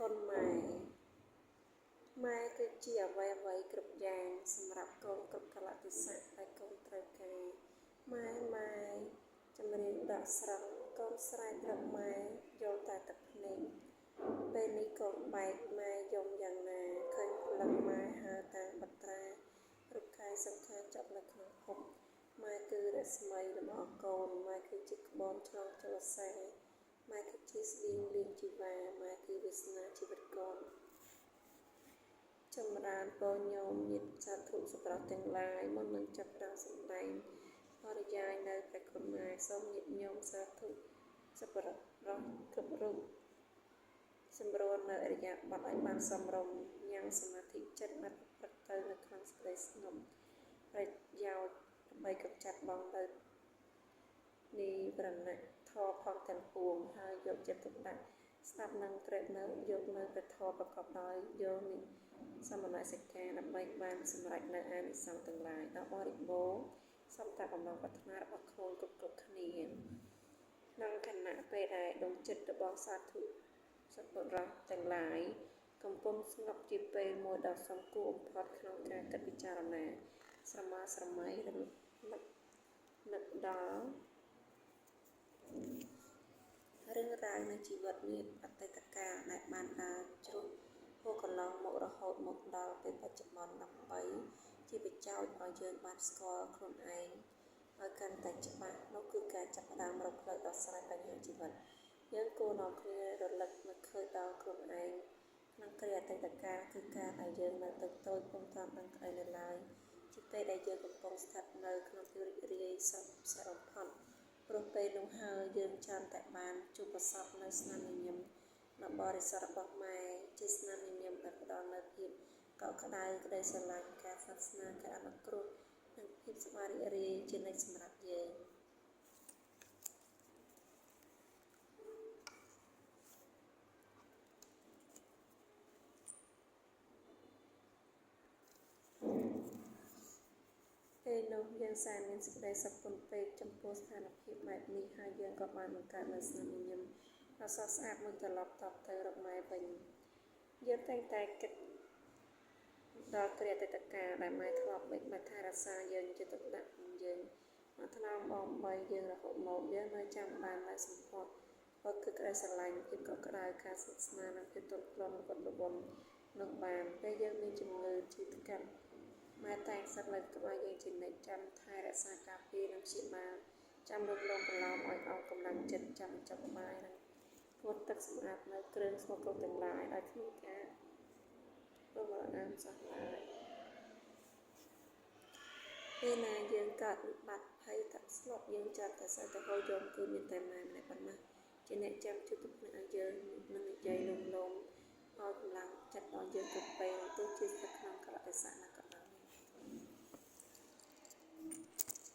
គុណម៉ែគឺជាអ្វីគ្រប់យ៉ាងសម្រាប់កូនគ្រប់កលៈទេសៈដែលកូនត្រូវការម៉ែចម្រៀងដកស្រង់កូនស្រែករកម៉ែយល់តែទឹកភ្នែកពេលនេះកូនបែកម៉ែយំយ៉ាងណាឃើញព្រលឹងម៉ែហើរតាមបត្រារូបកាយសង្ខារចប់នៅក្នុងភពម៉ែគឺរស្មីលំអងកូនម៉ែគឺជាក្បូនឆ្លងចលសាម៉ែគឺជាស្បៀងលៀងជីវ៉ាម៉ែគឺវាសនាជីវិតកូនចម្រើនពរញោមញាតិសាធុសប្បុរសទាំងឡាយមុននឹងចាប់ផ្ដើមសម្ដែងបរិយាយនៅព្រះគុណម៉ែសូមញាតិញោមសាធុសប្បុរសគ្រប់រូបសម្រួលនៅអរិយាប័ត្រឲ្យបានសមរម្យញ៉ាំងសមាធិចិត្តបាត់ប្រត់ទៅនៅក្នុងសេចក្តីស្ងប់ប្រយោជន៍ដើម្បីកម្ចាត់បងទៅនីប្រណៈធម៌ផងទាំងពួងហើយយកចិត្តទុកដាក់ស្ដាប់នឹងត្រេកនៅយកនៅព្រះធម៌ប្រកបដោយយកនិសមនសិកាដើម្បីបានសម្រេចនៅអានិសង្សទាំងឡាយដល់បរិបូរណ៍សំតាបំណងប្រាថ្នារបស់ខ្លួនគ្រប់គ្នាក្នុងគណៈពេលដែលដងចិត្តរបស់សាធុសប្បុរសទាំងឡាយកំពុងស្ងប់ជាពេលមួយដ៏សំគួរបំផុតក្នុងការគិតពិចារណាស្រមើស្រមៃរលឹកនឹកដល់រឿងរ៉ាវនៃជីវិតនាអតីតកាលដែលបានដើរជ្រុះហួសកន្លងមករហូតមកដល់ពេលបច្ចុប្បន្នដើម្បីជាប្រយោជន៍ឲ្យយើងបានស្គាល់ខ្លួនឯងឲ្យកាន់តែច្បាស់នោះគឺការចាប់ផ្ដើមរកផ្លូវដោះស្រាយបញ្ហាជីវិតយើងគួរនាំគ្នារលឹកនឹកឃើញដល់ខ្លួនឯងក្នុងគ្រាអតីតកាលគឺការដែលយើងនៅតូចពុំទាន់ដឹងក្តីនៅឡើយជាពេលដែលយើងកំពុងស្ថិតនៅក្នុងភាពរីករាយសុខសាន្តបំផុតព្រោះពេលនោះហើយយើងចាំតែបានជួបប្រសពនៅស្នាមញញឹមដ៏បរិសុទ្ធរបស់ម៉ែជាស្នាមញញឹមដែលផ្ដល់នូវភាពកក់ក្ដៅក្តីស្រឡាញ់ការសាសនាការអនុគ្រោះនិងភាពសប្បាយរីករាយជានិច្ចសម្រាប់យើងពេលនោះយើងសែនមានសេចក្តីសុខពន់ពេកចំពោះស្ថានភាពបែបនេះហើយយើងក៏បានបង្កើតនូវស្នាមញញឹមដ៏ស្រស់ស្អាតមួយត្រឡប់តបទៅរកម៉ែវិញយើងតែងតែគិតដល់គ្រាអតីតកាលដែលម៉ែធ្លាប់បិទបាច់ថែរក្សាយើងជាទុកដាក់យើងមកថ្នមបងបីយើងរហូតមកយើងនៅចាំបាននៅសម្ផស្សគឺក្តីស្រឡាញ់ភាពកក់ក្ដៅការស្និទ្ធស្នាលនិងភាពទន់ភ្លន់របស់ប្រពន្ធនឹងបានពេលយើងមានជំងឺឈឺថ្កាត់ម៉ែតែងសឹកលើក្បាលយើងជានិច្ចចាំថែរក្សាការពារនិងព្យាបាលចាំលួងលោមប្រឡោមឲ្យអស់កម្លាំងចិត្តចាំចាប់បាយនិងធ្វើទឹកសម្អាតនៅគ្រឿងស្មុគគ្រប់ទាំងឡាយដោយគ្មានការព្រមអានសោះឡើយពេលណាយើងកើតវិបត្តិភ័យទឹកស្លុតយើងចាប់តែសើទៅហោយំគឺមានតែម៉ែម្នាក់ប៉ុណ្ណាជាអ្នកចាំជួយទុកភ្នាក់ឲ្យយើងនឹងនិយាយលំលោមឲ្យកម្លាំងចិត្តដល់យើងគ្រប់ពេលទោះជាស្ថិតក្នុងកលៈទេសៈណាក៏